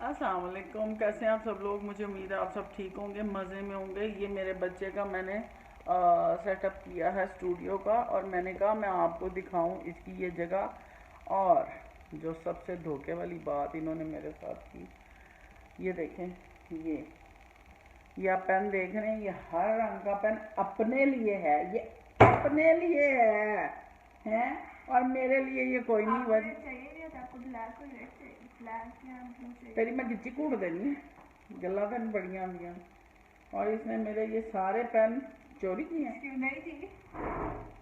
السلام علیکم، کیسے ہیں آپ سب لوگ؟ مجھے امید ہے آپ سب ٹھیک ہوں گے، مزے میں ہوں گے۔ یہ میرے بچے کا میں نے سیٹ اپ کیا ہے اسٹوڈیو کا، اور میں نے کہا میں آپ کو دکھاؤں اس کی یہ جگہ۔ اور جو سب سے دھوکے والی بات انہوں نے میرے ساتھ کی، یہ دیکھیں، یہ آپ پین دیکھ رہے ہیں، یہ ہر رنگ کا پین اپنے لیے ہے، یہ اپنے لیے ہے اور میرے لیے یہ کوئی نہیں تیری میں گچی کوٹ دینی گلا پین بڑیاں آدیاں۔ اور اس نے میرے یہ سارے پین چوری کیے ہیں،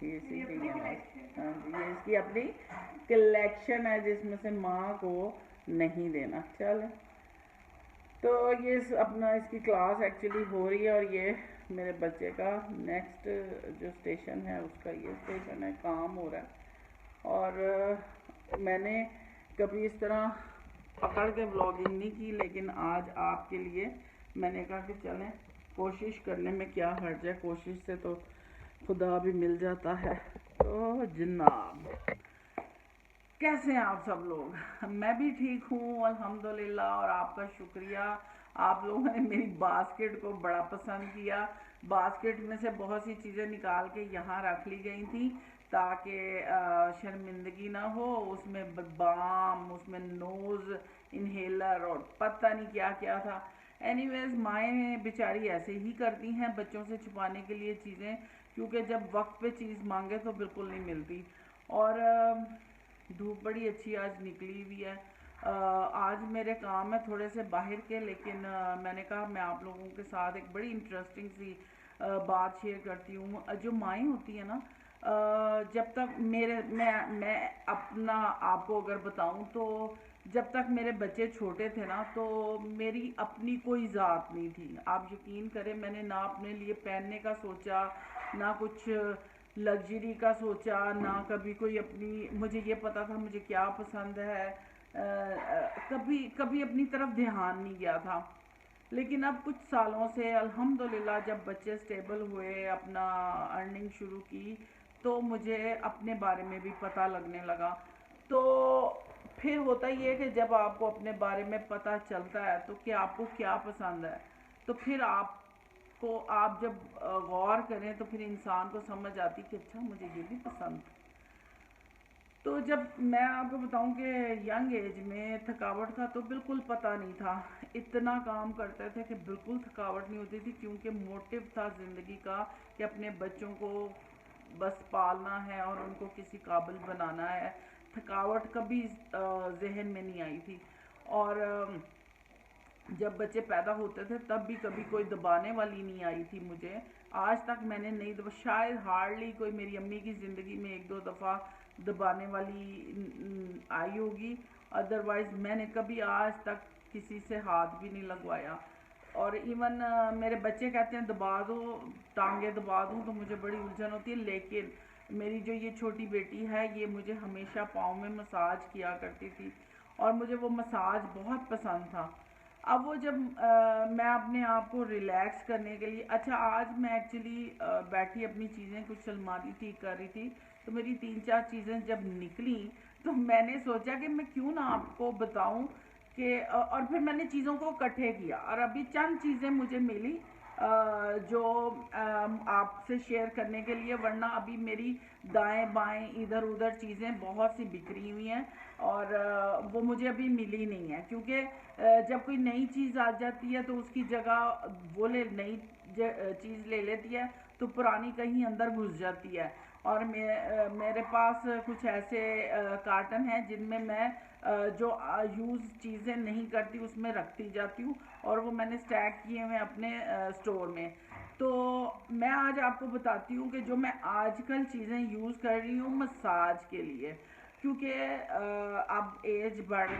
یہ اس کی اپنی کلیکشن ہے جس میں سے ماں کو نہیں دینا۔ چل تو یہ اپنا اس کی کلاس ایکچولی ہو رہی ہے، اور یہ میرے بچے کا نیکسٹ جو اسٹیشن ہے اس کا یہ اسٹیشن ہے، کام ہو رہا ہے۔ اور میں نے کبھی اس طرح پکڑ کے بلاگنگ نہیں کی، لیکن آج آپ کے لیے میں نے کہا کہ چلیں کوشش کرنے میں کیا حرج ہے، کوشش سے تو خدا بھی مل جاتا ہے۔ تو جناب کیسے ہیں آپ سب لوگ؟ میں بھی ٹھیک ہوں الحمدللہ، اور آپ کا شکریہ، آپ لوگوں نے میری باسکٹ کو بڑا پسند کیا۔ باسکٹ میں سے بہت سی چیزیں نکال کے یہاں رکھ لی گئی تھیں تاکہ شرمندگی نہ ہو۔ اس میں بام، اس میں نوز انہیلر اور پتہ نہیں کیا کیا تھا۔ اینی ویز مائیں بیچاری ایسے ہی کرتی ہیں بچوں سے چھپانے کے لیے چیزیں، کیونکہ جب وقت پہ چیز مانگے تو بالکل نہیں ملتی۔ اور دھوپ بڑی اچھی آج نکلی ہوئی ہے۔ آج میرے کام ہے تھوڑے سے باہر کے، لیکن میں نے کہا میں آپ لوگوں کے ساتھ ایک بڑی انٹرسٹنگ سی بات شیئر کرتی ہوں۔ جو مائیں ہوتی ہیں نا، جب تک میں اپنا آپ کو اگر بتاؤں تو جب تک میرے بچے چھوٹے تھے نا تو میری اپنی کوئی ذات نہیں تھی۔ آپ یقین کریں، میں نے نہ اپنے لیے پہننے کا سوچا، نہ کچھ لگژری کا سوچا، نہ کبھی کوئی اپنی، مجھے یہ پتا تھا مجھے کیا پسند ہے، کبھی اپنی طرف دھیان نہیں گیا تھا۔ لیکن اب کچھ سالوں سے الحمدللہ جب بچے سٹیبل ہوئے، اپنا ارننگ شروع کی، تو مجھے اپنے بارے میں بھی پتہ لگنے لگا۔ تو پھر ہوتا یہ ہے کہ جب آپ کو اپنے بارے میں پتہ چلتا ہے تو کہ آپ کو کیا پسند ہے، تو پھر آپ جب غور کریں تو پھر انسان کو سمجھ آتی کہ اچھا مجھے یہ بھی پسند۔ تو جب میں آپ کو بتاؤں کہ ینگ ایج میں تھکاوٹ کا تو بالکل پتہ نہیں تھا، اتنا کام کرتے تھے کہ بالکل تھکاوٹ نہیں ہوتی تھی، کیونکہ موٹیو تھا زندگی کا کہ اپنے بچوں کو بس پالنا ہے اور ان کو کسی قابل بنانا ہے۔ تھکاوٹ کبھی ذہن میں نہیں آئی تھی۔ اور جب بچے پیدا ہوتے تھے تب بھی کبھی کوئی دبانے والی نہیں آئی تھی مجھے، آج تک میں نے نہیں شاید ہارڈلی کوئی میری امی کی زندگی میں ایک دو دفعہ دبانے والی آئی ہوگی، ادروائز میں نے کبھی آج تک کسی سے ہاتھ بھی نہیں لگوایا۔ اور ایون میرے بچے کہتے ہیں دبا دو، ٹانگیں دبا دوں، تو مجھے بڑی الجھن ہوتی ہے، لیکن میری جو یہ چھوٹی بیٹی ہے یہ مجھے ہمیشہ پاؤں میں مساج کیا کرتی تھی، اور مجھے وہ مساج بہت پسند تھا۔ اب وہ جب میں اپنے آپ کو ریلیکس کرنے کے لیے، اچھا آج میں ایکچولی بیٹھی اپنی چیزیں کچھ الماری ٹھیک کر رہی تھی، تو میری 3 4 چیزیں جب نکلیں تو میں نے سوچا کہ میں کیوں نہ آپ کو بتاؤں کہ، اور پھر میں نے چیزوں کو اکٹھے کیا، اور ابھی چند چیزیں مجھے ملی جو آپ سے شیئر کرنے کے لیے، ورنہ ابھی میری دائیں بائیں ادھر ادھر چیزیں بہت سی بکھری ہوئی ہیں، اور وہ مجھے ابھی ملی نہیں ہے، کیونکہ جب کوئی نئی چیز آ جاتی ہے تو اس کی جگہ وہ نئی چیز لے لیتی ہے تو پرانی کہیں اندر گھس جاتی ہے۔ اور میرے پاس کچھ ایسے کارٹن ہیں جن میں میں جو یوز چیزیں نہیں کرتی اس میں رکھتی جاتی ہوں، اور وہ میں نے سٹیک کیے ہوئے اپنے سٹور میں۔ تو میں آج آپ کو بتاتی ہوں کہ جو میں آج کل چیزیں یوز کر رہی ہوں مساج کے لیے، کیونکہ اب ایج بڑھ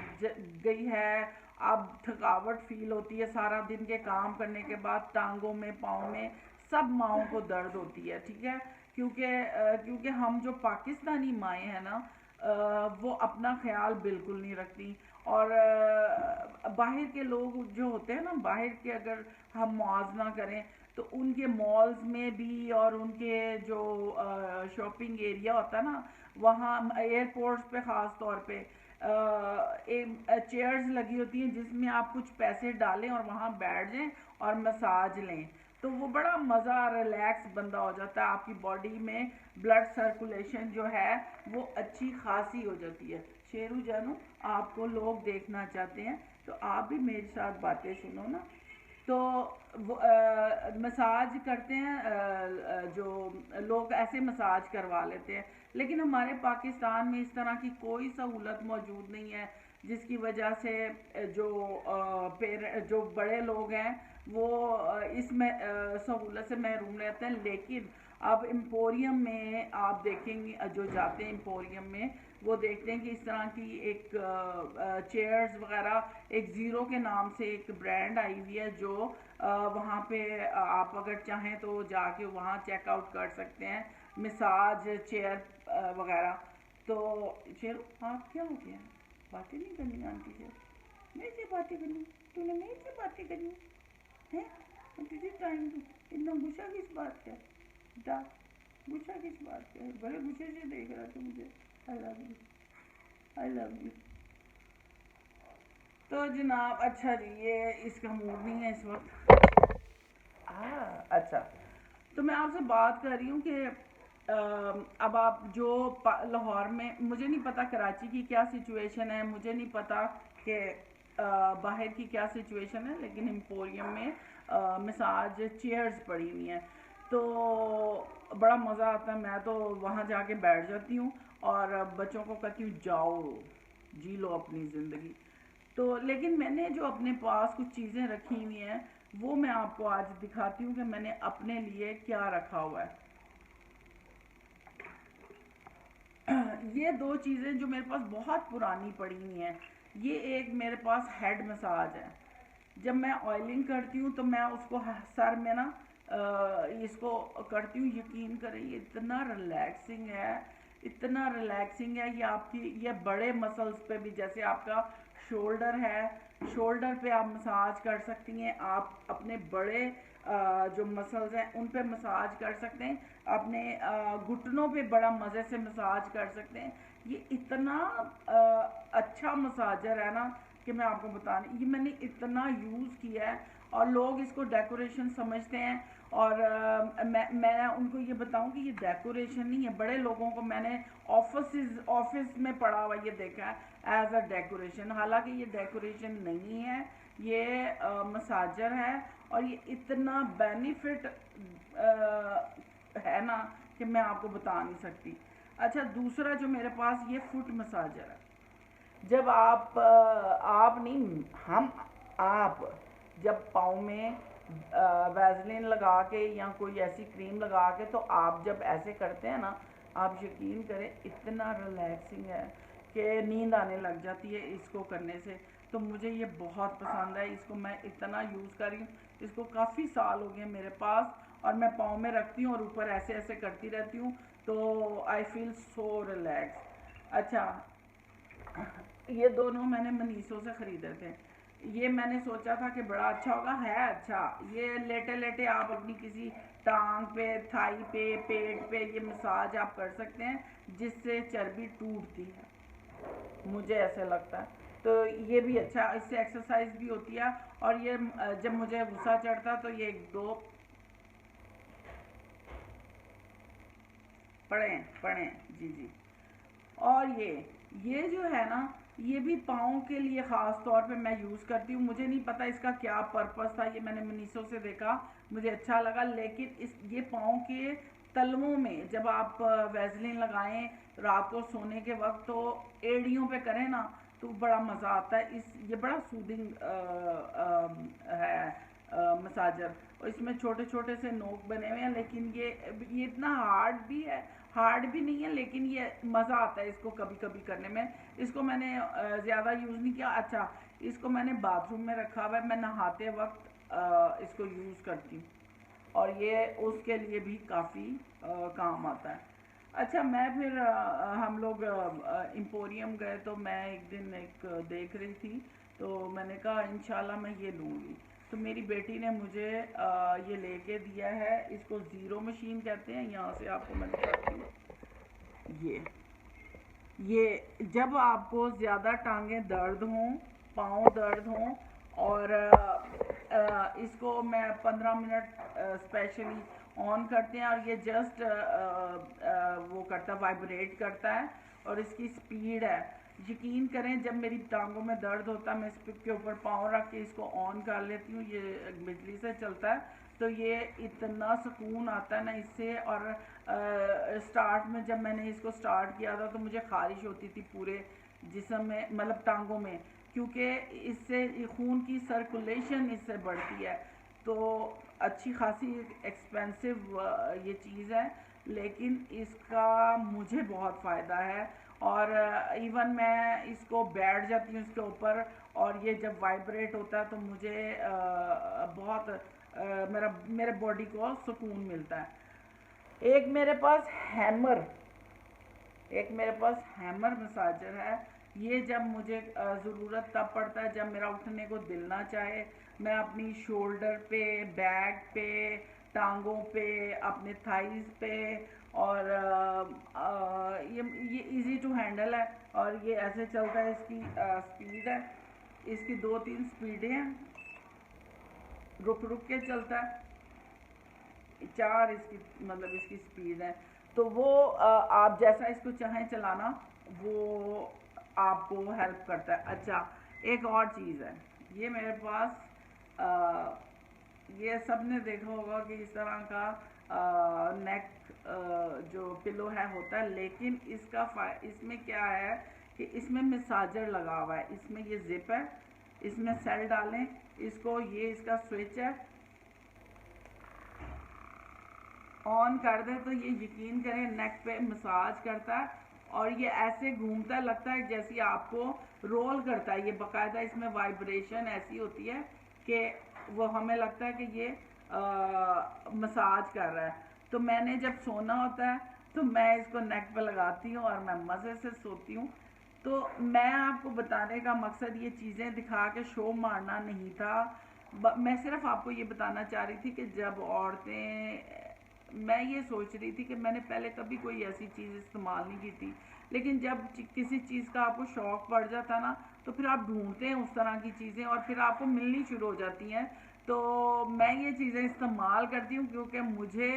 گئی ہے، اب تھکاوٹ فیل ہوتی ہے سارا دن کے کام کرنے کے بعد، ٹانگوں میں پاؤں میں سب ماؤں کو درد ہوتی ہے، ٹھیک ہے، کیونکہ ہم جو پاکستانی مائیں ہیں نا وہ اپنا خیال بالکل نہیں رکھتی، اور باہر کے لوگ جو ہوتے ہیں نا، باہر کے اگر ہم موازنہ کریں تو ان کے مالز میں بھی، اور ان کے جو شاپنگ ایریا ہوتا ہے نا وہاں ایئرپورٹس پہ خاص طور پہ چیئرز لگی ہوتی ہیں جس میں آپ کچھ پیسے ڈالیں اور وہاں بیٹھ جائیں اور مساج لیں، تو وہ بڑا مزہ ریلیکس بندہ ہو جاتا ہے، آپ کی باڈی میں بلڈ سرکولیشن جو ہے وہ اچھی خاصی ہو جاتی ہے۔ شیرو جانو، آپ کو لوگ دیکھنا چاہتے ہیں تو آپ بھی میرے ساتھ باتیں سنو نا۔ تو مساج کرتے ہیں، جو لوگ ایسے مساج کروا لیتے ہیں، لیکن ہمارے پاکستان میں اس طرح کی کوئی سہولت موجود نہیں ہے، جس کی وجہ سے جو بڑے لوگ ہیں وہ اس میں سہولت سے محروم رہتے ہیں۔ لیکن اب امپوریم میں آپ دیکھیں گے، جو جاتے ہیں امپوریم میں وہ دیکھتے ہیں کہ اس طرح کی ایک چیئرز وغیرہ، ایک زیرو کے نام سے ایک برانڈ آئی ہوئی ہے، جو وہاں پہ آپ اگر چاہیں تو جا کے وہاں چیک آؤٹ کر سکتے ہیں، مساج چیئر وغیرہ۔ تو شیرو، آپ کیا ہو گیا؟ باتیں نہیں کرنی آنٹی سے؟ میرے سے باتیں کرنی؟ تو نے میرے سے باتیں کرنی ہے؟ تجھے ٹائم دوں، اتنا غصہ کس بات کا؟ بتا، غصہ کس بات کا ہے؟ بڑے غصے سے دیکھ رہا تو مجھے۔ I love you, I love you. تو جناب اچھا جی، یہ اس کا موڈ نہیں ہے اس وقت۔ اچھا، تو میں آپ سے بات کر رہی ہوں کہ اب آپ جو لاہور میں، مجھے نہیں پتا کراچی کی کیا سچویشن ہے، مجھے نہیں پتا کہ باہر کی کیا سچویشن ہے، لیکن امپوریم میں مساج چیئرز پڑی ہوئی ہیں، تو بڑا مزہ آتا ہے۔ میں تو وہاں جا کے بیٹھ جاتی ہوں اور بچوں کو کہتی ہوں جاؤ جی لو اپنی زندگی۔ تو لیکن میں نے جو اپنے پاس کچھ چیزیں رکھی ہوئی ہیں وہ میں آپ کو آج دکھاتی ہوں کہ میں نے اپنے لیے کیا رکھا ہوا ہے۔ یہ دو چیزیں جو میرے پاس بہت پرانی پڑی ہوئی ہیں، یہ ایک میرے پاس ہیڈ مساج ہے۔ جب میں آئلنگ کرتی ہوں تو میں اس کو سر میں نا اس کو کرتی ہوں، یقین کریں یہ اتنا ریلیکسنگ ہے، اتنا ریلیکسنگ ہے، یہ آپ کی یہ بڑے مسلز پہ بھی، جیسے آپ کا شولڈر ہے، شولڈر پہ آپ مساج کر سکتی ہیں، آپ اپنے بڑے جو مسلز ہیں ان پہ مساج کر سکتے ہیں، اپنے گھٹنوں پہ بڑا مزے سے مساج کر سکتے ہیں۔ یہ اتنا اچھا مساجر ہے نا کہ میں آپ کو بتا نہیں، یہ میں نے اتنا یوز کیا ہے، اور لوگ اس کو ڈیکوریشن سمجھتے ہیں، اور میں ان کو یہ بتاؤں کہ یہ ڈیکوریشن نہیں ہے۔ بڑے لوگوں کو میں نے آفس میں پڑا ہوا یہ دیکھا ہے ایز اے ڈیکوریشن، حالانکہ یہ ڈیکوریشن نہیں ہے، یہ مساجر ہے، اور یہ اتنا بینیفٹ ہے نا کہ میں آپ کو بتا نہیں سکتی۔ اچھا، دوسرا جو میرے پاس یہ فٹ مساجر ہے۔ جب آپ نہیں، آپ جب پاؤں میں ویزلین لگا کے یا کوئی ایسی کریم لگا کے، تو آپ جب ایسے کرتے ہیں نا، آپ یقین کریں اتنا ریلیکسنگ ہے کہ نیند آنے لگ جاتی ہے اس کو کرنے سے۔ تو مجھے یہ بہت پسند ہے، اس کو میں اتنا یوز کر رہی ہوں، اس کو کافی سال ہو گئے میرے پاس، اور میں پاؤں میں رکھتی ہوں اور اوپر ایسے ایسے کرتی رہتی ہوں، تو آئی فیل سو ریلیکس۔ اچھا، یہ دونوں میں نے منیسو سے خریدے تھے، یہ میں نے سوچا تھا کہ بڑا اچھا ہوگا، ہے اچھا، یہ لیٹے لیٹے آپ اپنی کسی ٹانگ پہ، تھائی پہ، پیٹ پہ یہ مساج آپ کر سکتے ہیں، جس سے چربی ٹوٹتی ہے، مجھے ایسے لگتا ہے۔ تو یہ بھی اچھا، اس سے ایکسرسائز بھی ہوتی ہے، اور یہ جب مجھے غصہ چڑھتا تو یہ ایک دو پڑھیں جی جی۔ اور یہ جو ہے نا، یہ بھی پاؤں کے لیے خاص طور پہ میں یوز کرتی ہوں، مجھے نہیں پتا اس کا کیا پرپس تھا، یہ میں نے منیسو سے دیکھا، مجھے اچھا لگا، لیکن یہ پاؤں کے تلووں میں جب آپ ویزلین لگائیں رات کو سونے کے وقت، تو ایڑیوں پہ کریں نا تو بڑا مزہ آتا ہے، یہ بڑا سودنگ ہے مساجر، اور اس میں چھوٹے چھوٹے سے نوک بنے ہوئے ہیں، لیکن یہ اتنا ہارڈ بھی نہیں ہے، لیکن یہ مزہ آتا ہے اس کو کبھی کبھی کرنے میں۔ اس کو میں نے زیادہ یوز نہیں کیا۔ اچھا، اس کو میں نے باتھ روم میں رکھا ہوا ہے، میں نہاتے وقت اس کو یوز کرتی ہوں، اور یہ اس کے لیے بھی کافی کام آتا ہے۔ اچھا، میں پھر ہم لوگ امپوریم گئے، تو میں ایک دن دیکھ رہی تھی، تو میں نے کہا انشاءاللہ میں یہ لوں گی، تو میری بیٹی نے مجھے یہ لے کے دیا ہے، اس کو زیرو مشین کہتے ہیں، یہاں سے آپ کو میں دکھاتی ہوں، یہ جب آپ کو زیادہ ٹانگیں درد ہوں، پاؤں درد ہوں، اور اس کو میں 15 منٹ اسپیشلی آن کرتے ہیں، اور یہ جسٹ وہ کرتا وائبریٹ کرتا ہے، اور اس کی سپیڈ ہے، یقین کریں جب میری ٹانگوں میں درد ہوتا ہے میں اس کے اوپر پاؤں رکھ کے اس کو آن کر لیتی ہوں، یہ بجلی سے چلتا ہے، تو یہ اتنا سکون آتا ہے نا اس سے. اور سٹارٹ میں جب میں نے اس کو سٹارٹ کیا تھا تو مجھے خارش ہوتی تھی پورے جسم میں، مطلب ٹانگوں میں، کیونکہ اس سے خون کی سرکولیشن اس سے بڑھتی ہے. تو اچھی خاصی ایکسپینسو یہ چیز ہے، لیکن اس کا مجھے بہت فائدہ ہے. اور ایون میں اس کو بیٹھ جاتی ہوں اس کے اوپر، اور یہ جب وائبریٹ ہوتا ہے تو مجھے بہت میرے باڈی کو سکون ملتا ہے. ایک میرے پاس ہیمر ایک میرے پاس ہیمر مساجر ہے. یہ جب مجھے ضرورت تب پڑتا ہے جب میرا اٹھنے کو دل نہ چاہے، میں اپنی شولڈر پہ، بیک پہ، ٹانگوں پہ، اپنے تھائز پہ، اور یہ ایزی ٹو ہینڈل ہے، اور یہ ایسے چلتا ہے. اس کی سپیڈ ہے، اس کی 2-3 سپیڈیں ہیں، رک رک کے چلتا ہے، 4 اس کی مطلب اس کی سپیڈ ہے. تو وہ آپ جیسا اس کو چاہیں چلانا، وہ آپ کو ہیلپ کرتا ہے. اچھا، ایک اور چیز ہے، یہ میرے پاس یہ سب نے دیکھا ہوگا کہ اس طرح کا نیک جو پلو ہے ہوتا ہے، لیکن اس میں کیا ہے کہ اس میں مساجر لگا ہوا ہے. اس میں یہ زپ ہے، اس میں سیل ڈالیں، اس کو یہ اس کا سوئچ ہے، آن کر دیں تو یہ یقین کریں نیک پہ مساج کرتا ہے، اور یہ ایسے گھومتا ہے، لگتا ہے جیسی آپ کو رول کرتا ہے. یہ باقاعدہ اس میں وائبریشن ایسی ہوتی ہے کہ وہ ہمیں لگتا ہے کہ یہ مساج کر رہا ہے. تو میں نے جب سونا ہوتا ہے تو میں اس کو نیک پہ لگاتی ہوں اور میں مزے سے سوتی ہوں. تو میں آپ کو بتانے کا مقصد یہ چیزیں دکھا کے شو مارنا نہیں تھا، میں صرف آپ کو یہ بتانا چاہ رہی تھی کہ جب عورتیں، میں یہ سوچ رہی تھی کہ میں نے پہلے کبھی کوئی ایسی چیز استعمال نہیں کی تھی، لیکن جب کسی چیز کا آپ کو شوق پڑ جاتا نا تو پھر آپ ڈھونڈتے ہیں اس طرح کی چیزیں، اور پھر آپ کو ملنی شروع ہو جاتی ہیں. تو میں یہ چیزیں استعمال کرتی ہوں کیونکہ مجھے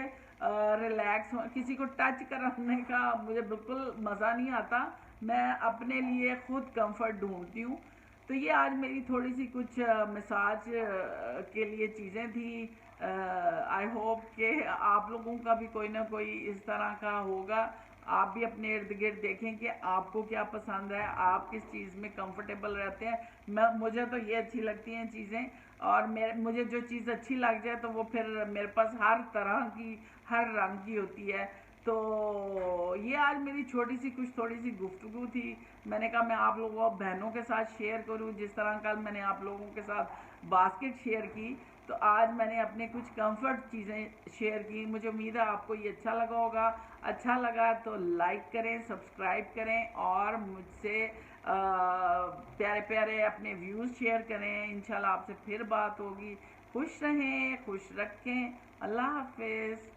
ریلیکس کسی کو ٹچ کرنے کا مجھے بالکل مزہ نہیں آتا، میں اپنے لیے خود کمفرٹ ڈھونڈتی ہوں. تو یہ آج میری تھوڑی سی کچھ مساج کے لیے چیزیں تھیں. آئی ہوپ کہ آپ لوگوں کا بھی کوئی نہ کوئی اس طرح کا ہوگا. آپ بھی اپنے ارد گرد دیکھیں کہ آپ کو کیا پسند ہے، آپ کس چیز میں کمفرٹیبل رہتے ہیں. مجھے تو یہ اچھی لگتی ہیں چیزیں، اور مجھے جو چیز اچھی لگ جائے تو وہ پھر میرے پاس ہر طرح کی، ہر رنگ کی ہوتی ہے. تو یہ آج میری چھوٹی سی کچھ تھوڑی سی گفتگو تھی. میں نے کہا میں آپ لوگوں بہنوں کے ساتھ شیئر کروں، جس طرح کل میں نے آپ لوگوں کے ساتھ باسکٹ شیئر کی، تو آج میں نے اپنے کچھ کمفرٹ چیزیں شیئر کی. مجھے امید ہے آپ کو یہ اچھا لگا ہوگا. اچھا لگا تو لائک کریں، سبسکرائب کریں، اور مجھ سے پیارے پیارے اپنے ویوز شیئر کریں. انشاءاللہ آپ سے پھر بات ہوگی. خوش رہیں، خوش رکھیں. اللہ حافظ.